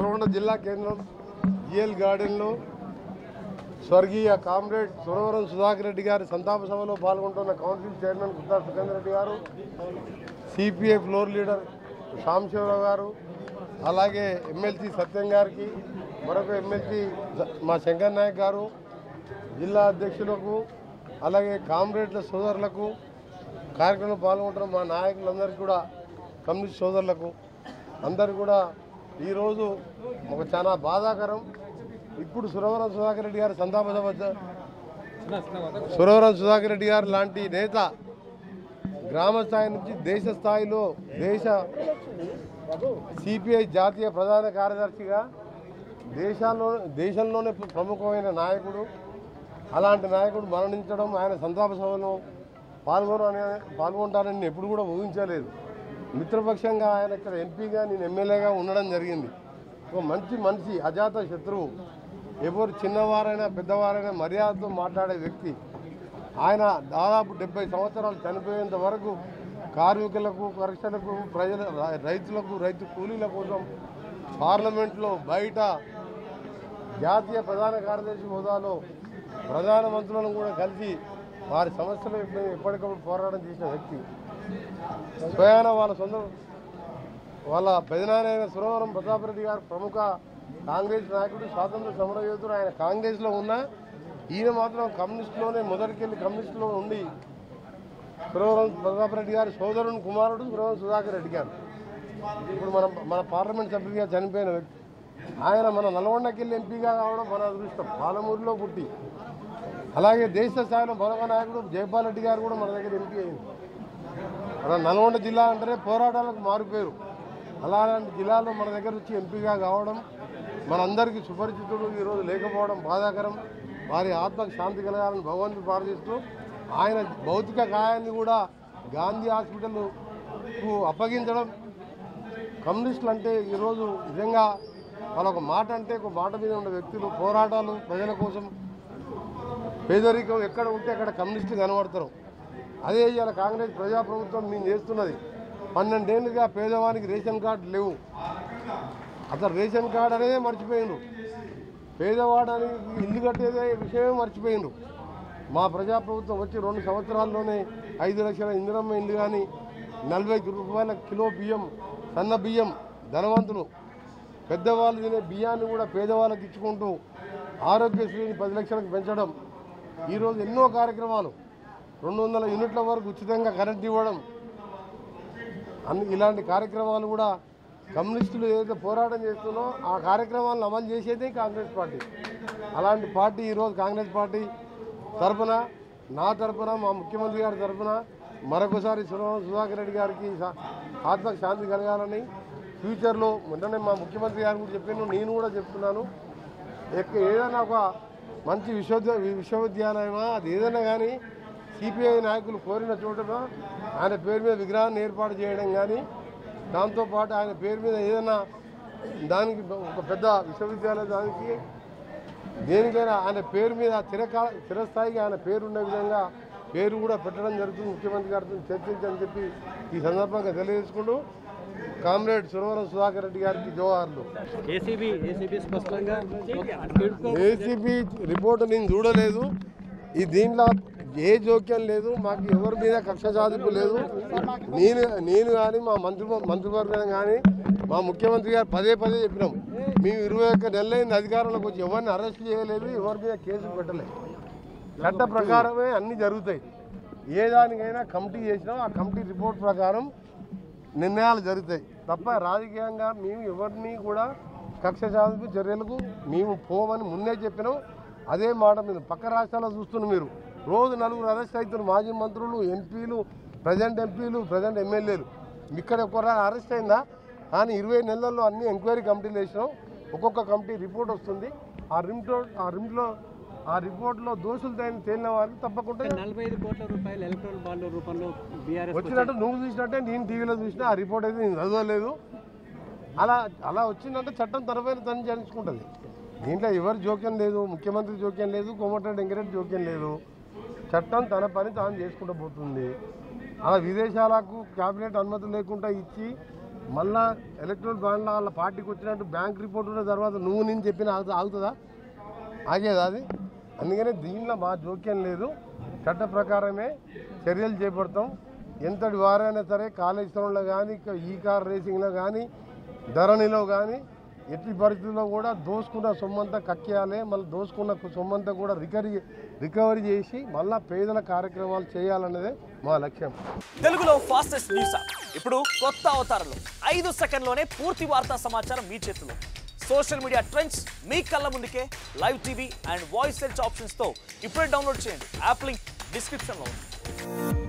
నల్గొండ జిల్లా కేంద్రం జిఎల్ గార్డెన్లో స్వర్గీయ కామ్రేడ్ సురవరం సుధాకర్ రెడ్డి గారి సంతాప సభలో పాల్గొంటున్న కౌన్సిల్ చైర్మన్ గుత్తా సుఖేందర్ రెడ్డి గారు, సిపిఐ ఫ్లోర్ లీడర్ సాంబశివరావు గారు, అలాగే ఎమ్మెల్సీ సత్యం గారికి, మరొక ఎమ్మెల్సీ మా శంకర్ నాయక్ గారు, జిల్లా అధ్యక్షులకు, అలాగే కామ్రేడ్ల సోదరులకు, కార్యక్రమంలో పాల్గొంటున్న మా నాయకులందరికీ కూడా, కమ్యూనిస్ట్ సోదరులకు అందరు కూడా ఈరోజు ఒక చాలా బాధాకరం. ఇప్పుడు సురవరం సుధాకర్ రెడ్డి గారి సంతాప సభ, సురవరం సుధాకర్ రెడ్డి గారు లాంటి నేత గ్రామ స్థాయి నుంచి దేశ స్థాయిలో సిపిఐ జాతీయ ప్రధాన కార్యదర్శిగా దేశంలోనే ప్రముఖమైన నాయకుడు, అలాంటి నాయకుడు మరణించడం, ఆయన సంతాప సభలో పాల్గొంటానని ఎప్పుడు కూడా ఊహించలేదు. మిత్రపక్షంగా ఆయన ఇక్కడ ఎంపీగా, నేను ఎమ్మెల్యేగా ఉండడం జరిగింది. ఒక మంచి మనిషి, అజాత శత్రువు, ఎవరు చిన్నవారైనా పెద్దవారైనా మర్యాదతో మాట్లాడే వ్యక్తి. ఆయన దాదాపు 70 సంవత్సరాలు చనిపోయేంత వరకు కార్మికులకు, కర్షకులకు, రైతులకు, రైతు కూలీల కోసం పార్లమెంట్లో, బయట జాతీయ ప్రధాన కార్యదర్శి హోదాలో ప్రధానమంత్రులను కూడా కలిసి వారి సమస్యలు ఎప్పటికప్పుడు పోరాటం చేసిన వ్యక్తి. స్వయాన వాళ్ళ పెదనాయన సురవరం ప్రతాప్ రెడ్డి గారు ప్రముఖ కాంగ్రెస్ నాయకుడు, స్వాతంత్ర సమరయోధుడు. ఆయన కాంగ్రెస్లో ఉన్న ఈయన మాత్రం కమ్యూనిస్టులోనే మొదటికెళ్ళి కమ్యూనిస్టులో ఉండి సురవరం ప్రతాప్ రెడ్డి గారి సోదరుని కుమారుడు సురవరం సుధాకర్ రెడ్డి గారు ఇప్పుడు మన పార్లమెంట్ సభ్యుడిగా చనిపోయిన వ్యక్తి. ఆయన మన నల్గొండకెళ్ళి ఎంపీగా కావడం మన అదృష్టం. పాలమూరులో పుట్టి, అలాగే దేశ స్థాయిలో మరొక నాయకుడు జైపాల్ రెడ్డి గారు కూడా మన దగ్గర ఎంపీ అయింది. మన నల్గొండ జిల్లా అంటేనే పోరాటాలకు మారిపోయారు. అలాంటి జిల్లాలో మన దగ్గర వచ్చి ఎంపీగా కావడం మనందరికీ సుపరిచితుడు ఈరోజు లేకపోవడం బాధాకరం. వారి ఆత్మకు శాంతి కలగాలని భగవంతుడు ప్రార్థిస్తూ, ఆయన భౌతిక కాయాన్ని కూడా గాంధీ హాస్పిటల్కు అప్పగించడం. కమ్యూనిస్టులు అంటే ఈరోజు నిజంగా వాళ్ళొక మాట అంటే ఒక మాట మీద ఉన్న వ్యక్తులు, పోరాటాలు ప్రజల కోసం, పేదరికం ఎక్కడ ఉంటే అక్కడ కమ్యూనిస్టులు కనబడతారు. అదే ఇవాళ కాంగ్రెస్ ప్రజాప్రభుత్వం మేము చేస్తున్నది. 12 ఏళ్ళుగా పేదవానికి రేషన్ కార్డు లేవు. అసలు రేషన్ కార్డు అనేదే మర్చిపోయిండ్రు. పేదవాడానికి ఇల్లు కట్టేదే విషయమే మర్చిపోయిండ్రు. మా ప్రజాప్రభుత్వం వచ్చి 2 సంవత్సరాల్లోనే 5 లక్షల ఇందిరమ్మ ఇల్లు కానీ, 40 రూపాయల కిలో బియ్యం, సన్న బియ్యం ధనవంతులు, పెద్దవాళ్ళు తినే బియ్యాన్ని కూడా పేదవాళ్ళకి ఇచ్చుకుంటూ ఆరోగ్యశ్రీని 10 లక్షలకు పెంచడం, ఈరోజు ఎన్నో కార్యక్రమాలు, 200 యూనిట్ల వరకు ఉచితంగా కరెంట్ ఇవ్వడం, ఇలాంటి కార్యక్రమాలు కూడా కమ్యూనిస్టులు ఏదైతే పోరాటం చేస్తున్నో ఆ కార్యక్రమాలను అమలు చేసేదే కాంగ్రెస్ పార్టీ. అలాంటి పార్టీ ఈరోజు కాంగ్రెస్ పార్టీ తరఫున, నా తరఫున, మా ముఖ్యమంత్రి గారి తరఫున మరొకసారి సుధాకర్ రెడ్డి గారికి ఆత్మకు శాంతి కలగాలని, ఫ్యూచర్లో వెంటనే మా ముఖ్యమంత్రి గారు కూడా చెప్పాను, నేను కూడా చెప్తున్నాను, ఏదైనా ఒక మంచి విశ్వవిద్యాలయమా అది ఏదైనా కానీ సిపిఐ నాయకులు కోరిన చోటన ఆయన పేరు మీద విగ్రహాన్ని ఏర్పాటు చేయడం కానీ, దాంతోపాటు ఆయన పేరు మీద ఏదైనా దానికి ఒక పెద్ద విశ్వవిద్యాలయం, దానికి దేనికైనా ఆయన పేరు మీద చిరస్థాయిగా ఆయన పేరున్న విధంగా పేరు కూడా పెట్టడం జరుగుతుంది. ముఖ్యమంత్రి గారితో చర్చించని చెప్పి ఈ సందర్భంగా తెలియజేసుకుంటూ, కామ్రేడ్ సురవరం సుధాకర్ రెడ్డి గారికి జోహార్లు. ఏసీబీ రిపోర్టు నేను చూడలేదు. ఈ దీంట్లో ఏ జోక్యం లేదు, మాకు ఎవరి మీద కక్ష సాధింపు లేదు. నేను కానీ మా మంత్రివర్గం కానీ మా ముఖ్యమంత్రి గారు పదే చెప్పినాం, మేము 21 నెలలైంది అధికారంలోకి వచ్చి ఎవరిని అరెస్ట్ చేయలేదు, ఎవరి మీద కేసులు పెట్టలేదు. చట్ట ప్రకారమే అన్నీ జరుగుతాయి. ఏ దానికైనా కమిటీ చేసినా ఆ కమిటీ రిపోర్ట్ ప్రకారం నిర్ణయాలు జరుగుతాయి తప్ప రాజకీయంగా మేము ఎవరిని కూడా కక్ష సాధింపు చర్యలకు మేము పోమని ముందే చెప్పినాం. అదే మాట మీద పక్క రాష్ట్రాల్లో చూస్తున్న మీరు రోజు 4 అరెస్ట్ అవుతున్నారు. మాజీ మంత్రులు, ఎంపీలు, ప్రజెంట్ ఎమ్మెల్యేలు. ఇక్కడ ఒక అరెస్ట్ అయిందా కానీ 20 నెలల్లో అన్ని ఎంక్వైరీ కమిటీలు వేసినాం. ఒక్కొక్క కమిటీ రిపోర్ట్ వస్తుంది. ఆ రిపోర్ట్లో దోషులు తేలిన వారికి తప్పకుండా 45 కోట్ల రూపాయలు ఎలక్ట్రల్ బాండ్ రూపంలో వచ్చినట్టు నువ్వు చూసినట్టే నేను టీవీలో చూసినా. ఆ రిపోర్ట్ అయితే నేను చదవలేదు. అలా వచ్చిందంటే చట్టం తనపైన తను జరించుకుంటుంది. దీంట్లో ఎవరి జోక్యం లేదు, ముఖ్యమంత్రి జోక్యం లేదు, కోమటిరెడ్డి వెంకటరెడ్డి జోక్యం లేదు. చట్టం తన పని తాను చేసుకుంటూ పోతుంది. అలా విదేశాలకు క్యాబినెట్ అనుమతి లేకుండా ఇచ్చి మళ్ళా ఎలక్ట్రల్ బాండ్ల వాళ్ళ పార్టీకి వచ్చినట్టు బ్యాంక్ రిపోర్ట్ ఉన్న తర్వాత నువ్వు నేను చెప్పిన ఆగుతుందా? ఆగేదా అది? అందుకనే దీనిలో మా జోక్యం లేదు. చట్ట ప్రకారమే చర్యలు చేపడతాం. ఎంతటి వారైనా సరే కాళేశ్వరంలో కానీ ఈ కార్ రేసింగ్లో కానీ ధరణిలో కానీ ఎట్టి పరిస్థితుల్లో కూడా దోసుకున్న సొమ్మంతా కక్కేయాలి. మళ్ళీ దోసుకున్న సొమ్మంతా కూడా రికవరీ చేసి మళ్ళీ పేదల కార్యక్రమాలు చేయాలన్నదే మా లక్ష్యం. తెలుగులో ఫాస్టెస్ట్ న్యూస్ ఇప్పుడు కొత్త అవతారంలో 5 సెకండ్లోనే పూర్తి వార్తా సమాచారం మీ చేతిలో. సోషల్ మీడియా ట్రెండ్స్ మీ కళ్ళ ముందుకే live TV and voice search ఆప్షన్స్తో ఇప్పుడే డౌన్లోడ్ చేయండి. యాప్ లింక్ డిస్క్రిప్షన్లో ఉంది.